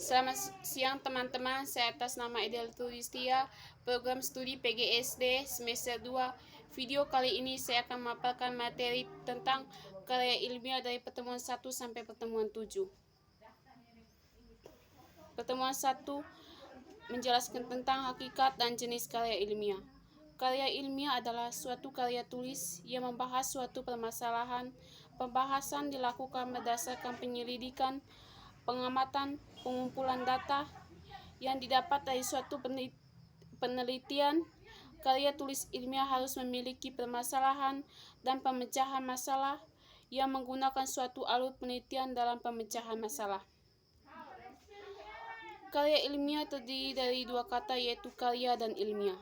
Selamat siang teman-teman, saya atas nama Edel Tulistia, program studi PGSD semester 2. Video kali ini saya akan memaparkan materi tentang karya ilmiah dari pertemuan 1 sampai pertemuan 7. Pertemuan 1 menjelaskan tentang hakikat dan jenis karya ilmiah. Karya ilmiah adalah suatu karya tulis yang membahas suatu permasalahan. Pembahasan dilakukan berdasarkan penyelidikan, pengamatan, pengumpulan data yang didapat dari suatu penelitian. Karya tulis ilmiah harus memiliki permasalahan dan pemecahan masalah yang menggunakan suatu alur penelitian dalam pemecahan masalah. Karya ilmiah terdiri dari dua kata, yaitu karya dan ilmiah.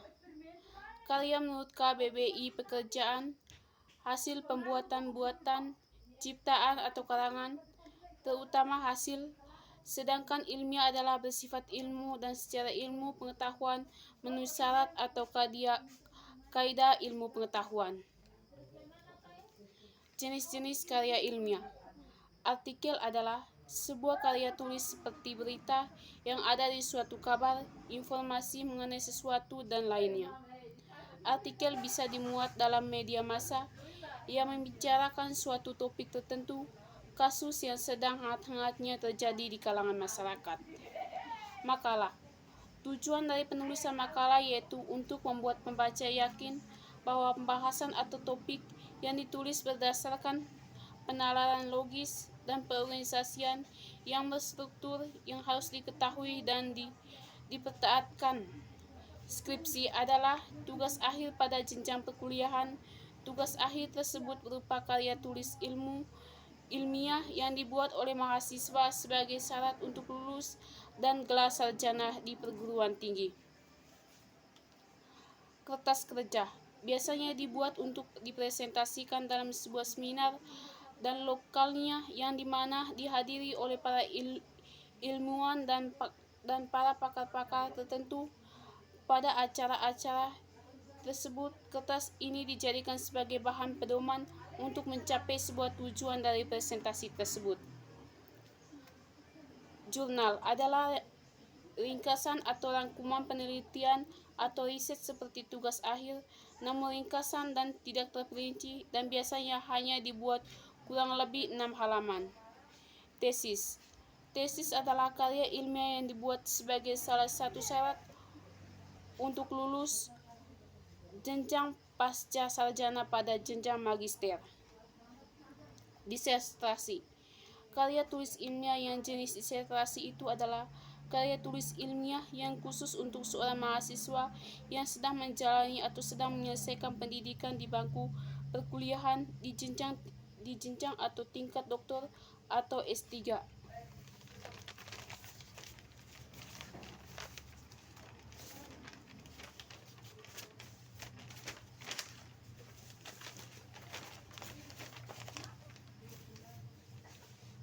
Karya menurut KBBI pekerjaan, hasil pembuatan-buatan, ciptaan atau karangan, terutama hasil. Sedangkan ilmiah adalah bersifat ilmu dan secara ilmu pengetahuan menurut syarat atau kaidah ilmu pengetahuan. Jenis-jenis karya ilmiah. Artikel adalah sebuah karya tulis seperti berita yang ada di suatu kabar, informasi mengenai sesuatu, dan lainnya. Artikel bisa dimuat dalam media massa yang membicarakan suatu topik tertentu, kasus yang sedang hangat-hangatnya terjadi di kalangan masyarakat. Makalah. Tujuan dari penulisan makalah yaitu untuk membuat pembaca yakin bahwa pembahasan atau topik yang ditulis berdasarkan penalaran logis dan perorganisasian yang berstruktur yang harus diketahui dan dipertaatkan. Skripsi adalah tugas akhir pada jenjang perkuliahan. Tugas akhir tersebut berupa karya tulis ilmiah yang dibuat oleh mahasiswa sebagai syarat untuk lulus dan gelar sarjana di perguruan tinggi. Kertas kerja biasanya dibuat untuk dipresentasikan dalam sebuah seminar dan lokalnya yang dimana dihadiri oleh para ilmuwan dan para pakar-pakar tertentu. Pada acara-acara tersebut, kertas ini dijadikan sebagai bahan pedoman untuk mencapai sebuah tujuan dari presentasi tersebut. Jurnal adalah ringkasan atau rangkuman penelitian atau riset seperti tugas akhir, namun ringkasan dan tidak terperinci dan biasanya hanya dibuat kurang lebih 6 halaman. Tesis. Tesis adalah karya ilmiah yang dibuat sebagai salah satu syarat untuk lulus jenjang pasca sarjana pada jenjang magister. Disertasi. Karya tulis ilmiah yang jenis disertasi itu adalah karya tulis ilmiah yang khusus untuk seorang mahasiswa yang sedang menjalani atau sedang menyelesaikan pendidikan di bangku perkuliahan di jenjang atau tingkat doktor atau S3.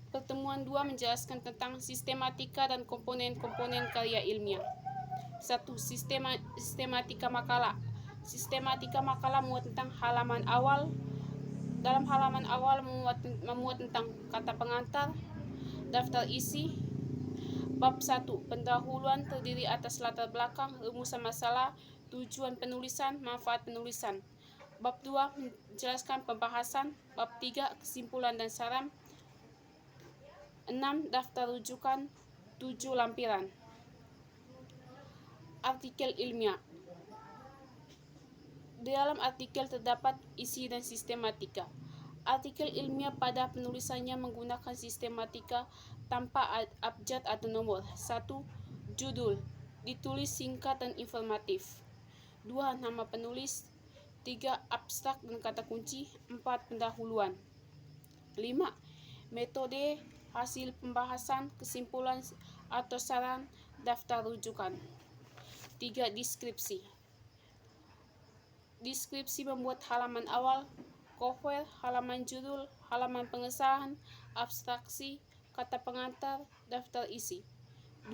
Pertemuan 2 menjelaskan tentang sistematika dan komponen-komponen karya ilmiah. 1. Sistematika makalah. Sistematika makalah memuat tentang halaman awal. Dalam halaman awal memuat tentang kata pengantar, daftar isi. Bab 1. Pendahuluan terdiri atas latar belakang, rumusan masalah, tujuan penulisan, manfaat penulisan. Bab 2 menjelaskan pembahasan. Bab 3 kesimpulan dan saran. 6. Daftar rujukan. 7. Lampiran. Artikel ilmiah. Di dalam artikel terdapat isi dan sistematika. Artikel ilmiah pada penulisannya menggunakan sistematika tanpa abjad atau nomor. 1. Judul. Ditulis singkat dan informatif. 2. Nama penulis. 3. Abstrak dan kata kunci. 4. Pendahuluan. 5. Metode, hasil pembahasan, kesimpulan atau saran, daftar rujukan. 3. Deskripsi. Deskripsi membuat halaman awal, cover, halaman judul, halaman pengesahan, abstraksi, kata pengantar, daftar isi.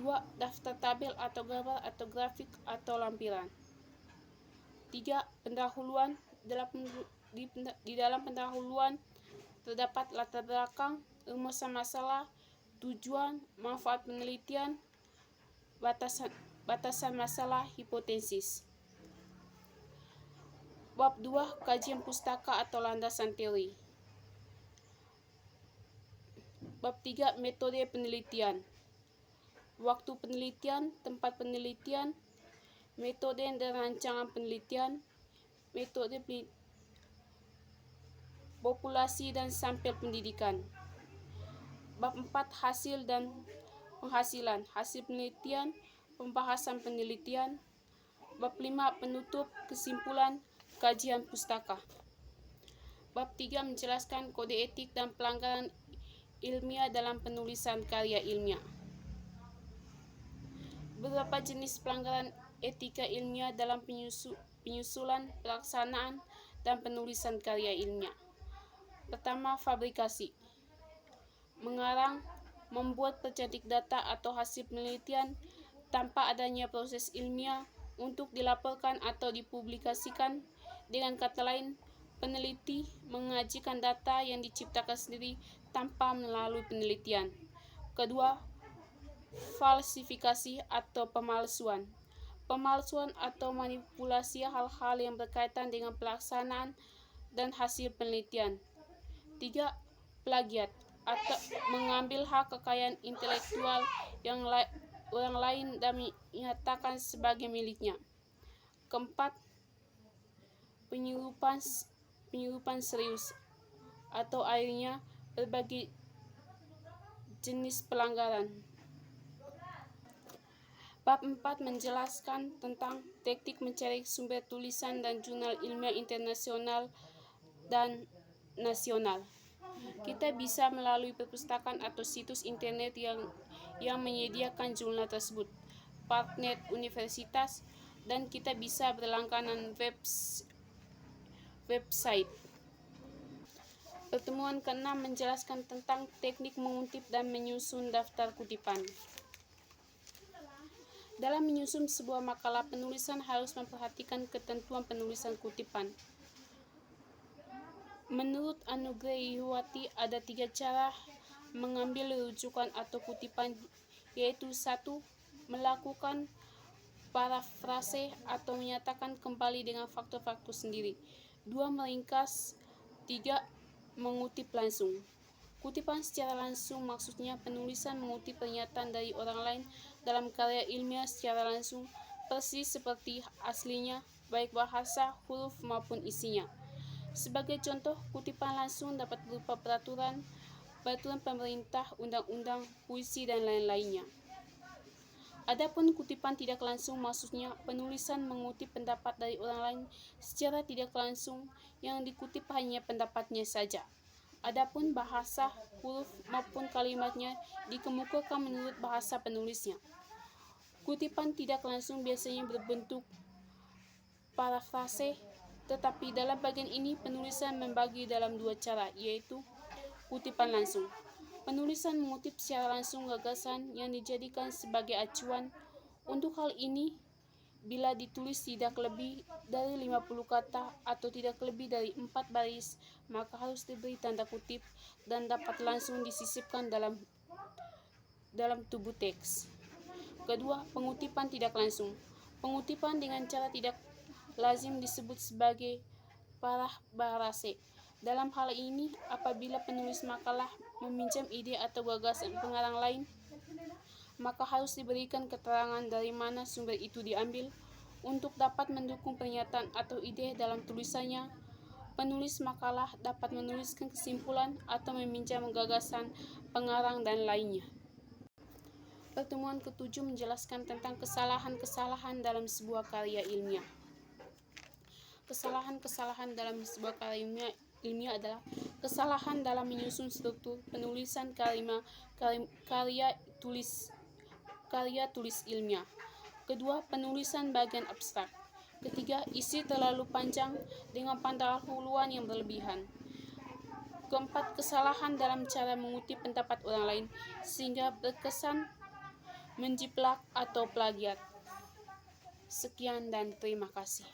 2. Daftar tabel atau gambar atau grafik atau lampiran. 3. Pendahuluan. Di dalam pendahuluan terdapat latar belakang, rumusan masalah, tujuan, manfaat penelitian, batasan masalah hipotesis. Bab 2. Kajian pustaka atau landasan teori. Bab 3. Metode penelitian. Waktu penelitian, tempat penelitian, metode dan rancangan penelitian, metode populasi dan sampel pendidikan. Bab 4. Hasil dan penghasilan, hasil penelitian, pembahasan penelitian. Bab 5. Penutup, kesimpulan, kajian pustaka. Bab 3. Menjelaskan kode etik dan pelanggaran ilmiah dalam penulisan karya ilmiah. Beberapa jenis pelanggaran etika ilmiah dalam penyusulan, pelaksanaan, dan penulisan karya ilmiah. Pertama, fabrikasi. Mengarang, membuat percantik data atau hasil penelitian tanpa adanya proses ilmiah untuk dilaporkan atau dipublikasikan. Dengan kata lain, peneliti mengajikan data yang diciptakan sendiri tanpa melalui penelitian. Kedua, falsifikasi atau pemalsuan. Pemalsuan atau manipulasi hal-hal yang berkaitan dengan pelaksanaan dan hasil penelitian. 3. Plagiat atau mengambil hak kekayaan intelektual yang orang lain dan menyatakan sebagai miliknya. Keempat, penyeludupan serius atau akhirnya berbagai jenis pelanggaran. Bab 4 menjelaskan tentang teknik mencari sumber tulisan dan jurnal ilmiah internasional dan nasional. Kita bisa melalui perpustakaan atau situs internet yang menyediakan jurnal tersebut, partner universitas, dan kita bisa berlangganan website. Pertemuan ke-6 menjelaskan tentang teknik mengutip dan menyusun daftar kutipan. Dalam menyusun sebuah makalah, penulisan harus memperhatikan ketentuan penulisan kutipan. Menurut Anugrahawati, ada 3 cara mengambil rujukan atau kutipan, yaitu 1. Melakukan parafrase atau menyatakan kembali dengan faktor-faktor sendiri. 2. Meringkas. 3. Mengutip langsung. Kutipan secara langsung maksudnya penulisan mengutip pernyataan dari orang lain dalam karya ilmiah secara langsung, persis seperti aslinya, baik bahasa, huruf maupun isinya. Sebagai contoh, kutipan langsung dapat berupa peraturan pemerintah, undang-undang, puisi, dan lain-lainnya. Adapun kutipan tidak langsung maksudnya penulisan mengutip pendapat dari orang lain secara tidak langsung, yang dikutip hanya pendapatnya saja. Adapun bahasa, huruf, maupun kalimatnya dikemukakan menurut bahasa penulisnya. Kutipan tidak langsung biasanya berbentuk parafrase, tetapi dalam bagian ini penulisan membagi dalam 2 cara, yaitu kutipan langsung. Penulisan mengutip secara langsung gagasan yang dijadikan sebagai acuan. Untuk hal ini, bila ditulis tidak lebih dari 50 kata atau tidak lebih dari 4 baris, maka harus diberi tanda kutip dan dapat langsung disisipkan dalam tubuh teks. Kedua, pengutipan tidak langsung. Pengutipan dengan cara tidak lazim disebut sebagai parafrase. Dalam hal ini, apabila penulis makalah meminjam ide atau gagasan pengarang lain, maka harus diberikan keterangan dari mana sumber itu diambil. Untuk dapat mendukung pernyataan atau ide dalam tulisannya, penulis makalah dapat menuliskan kesimpulan atau meminjam gagasan pengarang dan lainnya. Pertemuan ke-7 menjelaskan tentang kesalahan-kesalahan dalam sebuah karya ilmiah. Kesalahan-kesalahan dalam sebuah karya ilmiah adalah kesalahan dalam menyusun struktur penulisan karya tulis ilmiah. Kedua, penulisan bagian abstrak. Ketiga, isi terlalu panjang dengan pendahuluan yang berlebihan. Keempat, kesalahan dalam cara mengutip pendapat orang lain sehingga berkesan menjiplak atau plagiat. Sekian dan terima kasih.